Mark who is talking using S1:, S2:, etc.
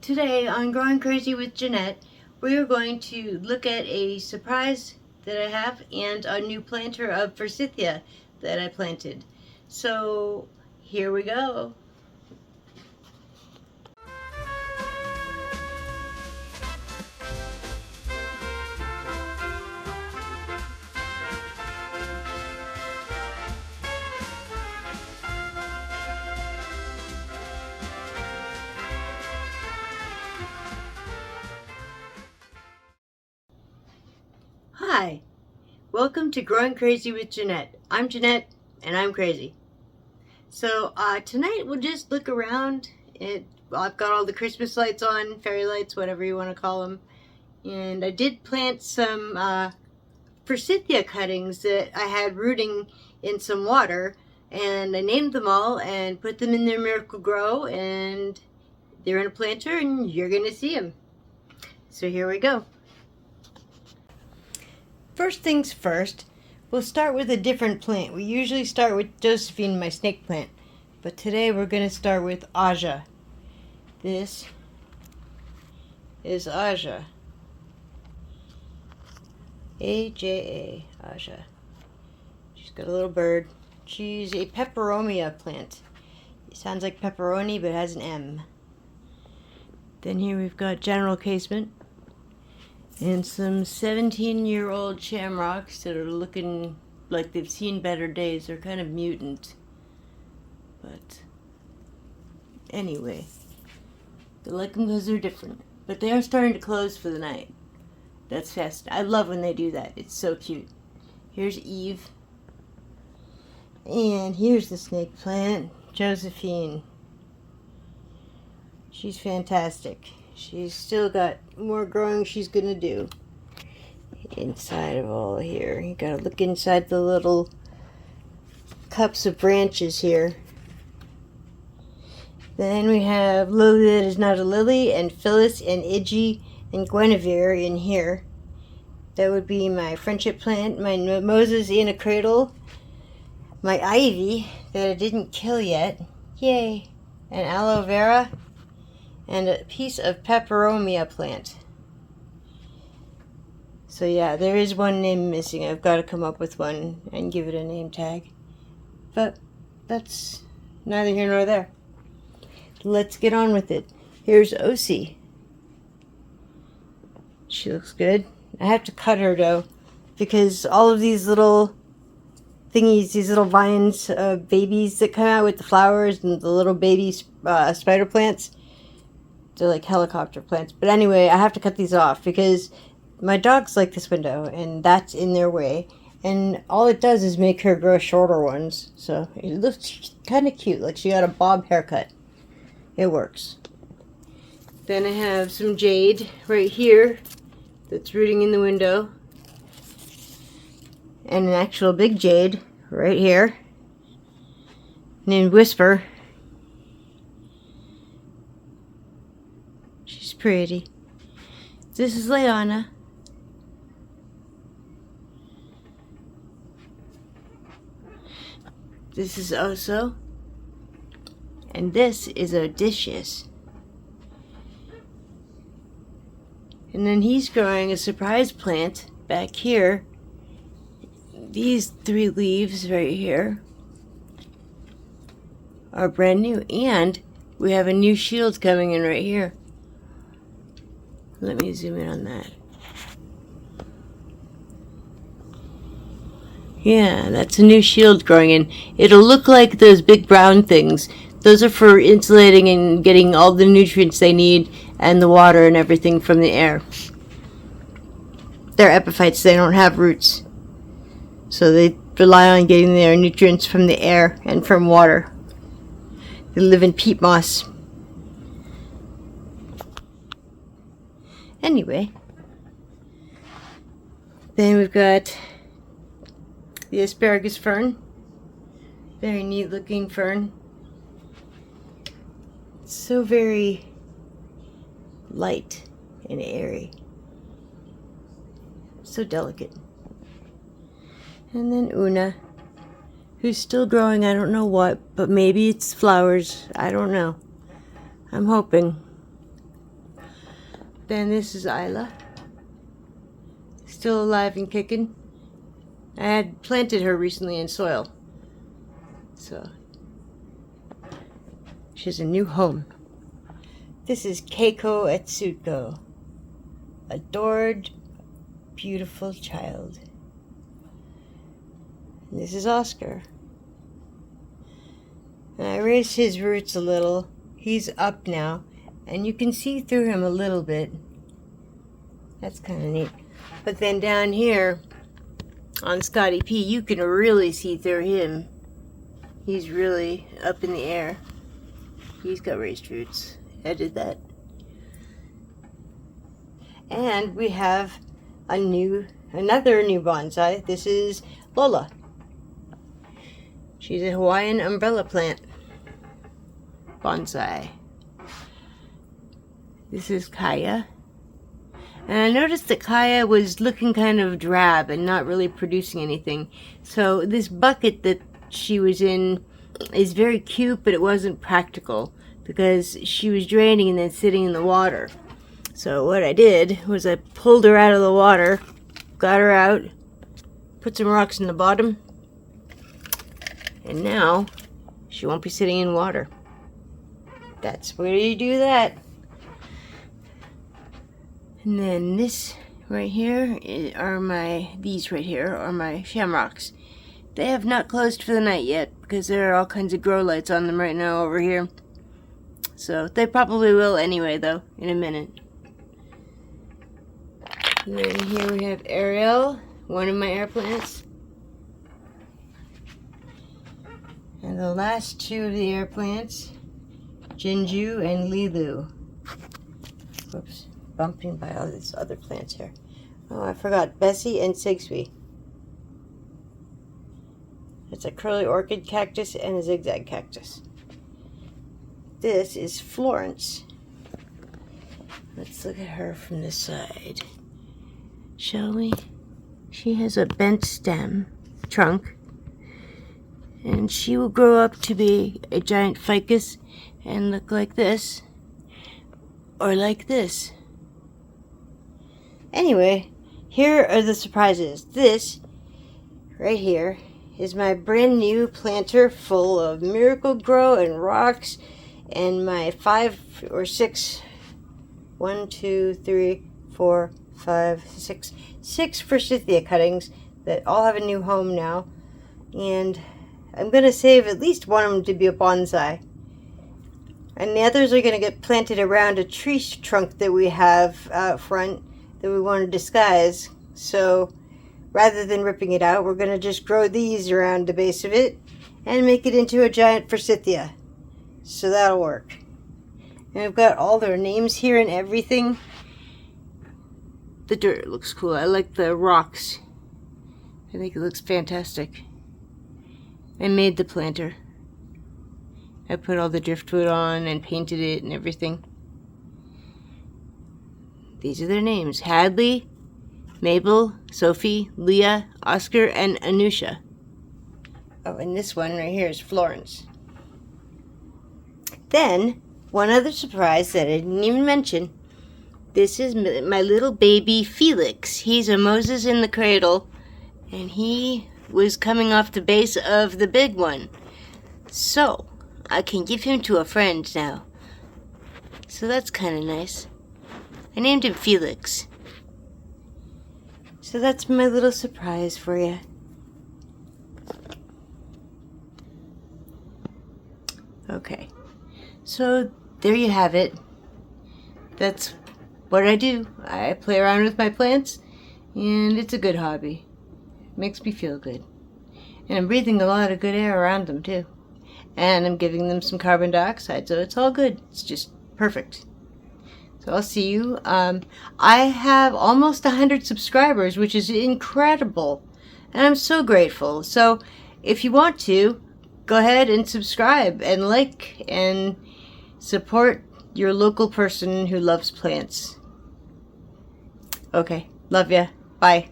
S1: Today on Growing Crazy with Jeanette, we are going to look at a surprise that I have and a new planter of Forsythia that I planted. So here we go. Hi, welcome to Growing Crazy with Jeanette. I'm Jeanette and I'm crazy. So tonight we'll just look around. I've got all the Christmas lights on, fairy lights, whatever you want to call them. And I did plant some Forsythia cuttings that I had rooting in some water, and I named them all and put them in their Miracle Grow, and they're in a planter and you're gonna see them. So here we go. First things first, we'll start with a different plant. We usually start with Josephine, my snake plant, but today we're going to start with Aja. This is Aja. A-J-A, Aja. She's got a little bird. She's a peperomia plant. It sounds like pepperoni, but it has an M. Then here we've got general casement. And some 17-year-old shamrocks that are looking like they've seen better days. They're kind of mutant. But anyway, I like them because they're different. But they are starting to close for the night. That's fast. I love when they do that. It's so cute. Here's Eve. And here's the snake plant, Josephine. She's fantastic. She's still got more growing she's gonna do inside of all here. You gotta look inside the little cups of branches here. Then we have Lily that is not a lily, and Phyllis and Iggy and Guinevere in here. That would be my friendship plant, my mimosas in a cradle, my ivy that I didn't kill yet, yay, and aloe vera, and a piece of peperomia plant. So yeah, there is one name missing. I've got to come up with one and give it a name tag. But that's neither here nor there. Let's get on with it. Here's Osie. She looks good. I have to cut her though, because all of these little thingies, these little vines, babies that come out with the flowers and the little baby spider plants, they're like helicopter plants. But anyway, I have to cut these off because my dogs like this window and that's in their way. And all it does is make her grow shorter ones. So it looks kind of cute, like she got a bob haircut. It works. Then I have some jade right here that's rooting in the window. And an actual big jade right here named Whisper. She's pretty. This is Leanna. This is Oso. And this is Odysseus. And then he's growing a surprise plant back here. These 3 leaves right here are brand new. And we have a new shield coming in right here. Let me zoom in on that. Yeah, that's a new shield growing in. It'll look like those big brown things. Those are for insulating and getting all the nutrients they need and the water and everything from the air. They're epiphytes, they don't have roots. So they rely on getting their nutrients from the air and from water. They live in peat moss. Anyway, then we've got the asparagus fern. Very neat looking fern. It's so very light and airy. So delicate. And then Una, who's still growing, I don't know what, but maybe it's flowers. I don't know. I'm hoping. Then this is Isla. Still alive and kicking. I had planted her recently in soil. So she has a new home. This is Keiko Etsuko. Adored, beautiful child. And this is Oscar. And I raised his roots a little. He's up now, and you can see through him a little bit. That's kind of neat. But then down here on Scotty P, you can really see through him. He's really up in the air. He's got raised roots. I did that. And we have another new bonsai. This is Lola. She's a Hawaiian umbrella plant bonsai. This is Kaya. And I noticed that Kaya was looking kind of drab and not really producing anything. So this bucket that she was in is very cute, but it wasn't practical because she was draining and then sitting in the water. So what I did was I pulled her out of the water, got her out, put some rocks in the bottom, and now she won't be sitting in water. That's where you do that. And then this right here these right here are my shamrocks. They have not closed for the night yet because there are all kinds of grow lights on them right now over here. So they probably will anyway though, in a minute. And then here we have Ariel, one of my air plants. And the last two of the air plants, Jinju and Lilu. Whoops, bumping by all these other plants here. Oh, I forgot Bessie and Sigsbee. It's a curly orchid cactus and a zigzag cactus. This is Florence. Let's look at her from this side, shall we? She has a bent stem, trunk, and she will grow up to be a giant ficus and look like this, or like this. Anyway, here are the surprises. This, right here, is my brand new planter full of Miracle Grow and rocks, and my 5 or 6, 1, 2, 3, 4, 5, 6, 6 Forsythia cuttings that all have a new home now. And I'm going to save at least one of them to be a bonsai. And the others are going to get planted around a tree trunk that we have out front that we want to disguise. So rather than ripping it out, we're going to just grow these around the base of it and make it into a giant Forsythia. So that'll work. And I've got all their names here and everything. The dirt looks cool. I like the rocks. I think it looks fantastic. I made the planter. I put all the driftwood on and painted it and everything. These are their names: Hadley, Mabel, Sophie, Leah, Oscar, and Anusha. Oh, and this one right here is Florence. Then, one other surprise that I didn't even mention. This is my little baby Felix. He's a Moses in the cradle, and he was coming off the base of the big one. So, I can give him to a friend now. So that's kind of nice. I named him Felix. So that's my little surprise for you. Okay. So there you have it. That's what I do. I play around with my plants, and it's a good hobby. It makes me feel good. And I'm breathing a lot of good air around them too. And I'm giving them some carbon dioxide, so it's all good. It's just perfect. So I'll see you. I have almost 100 subscribers, which is incredible. And I'm so grateful. So if you want to, go ahead and subscribe and like and support your local person who loves plants. Okay. Love ya. Bye.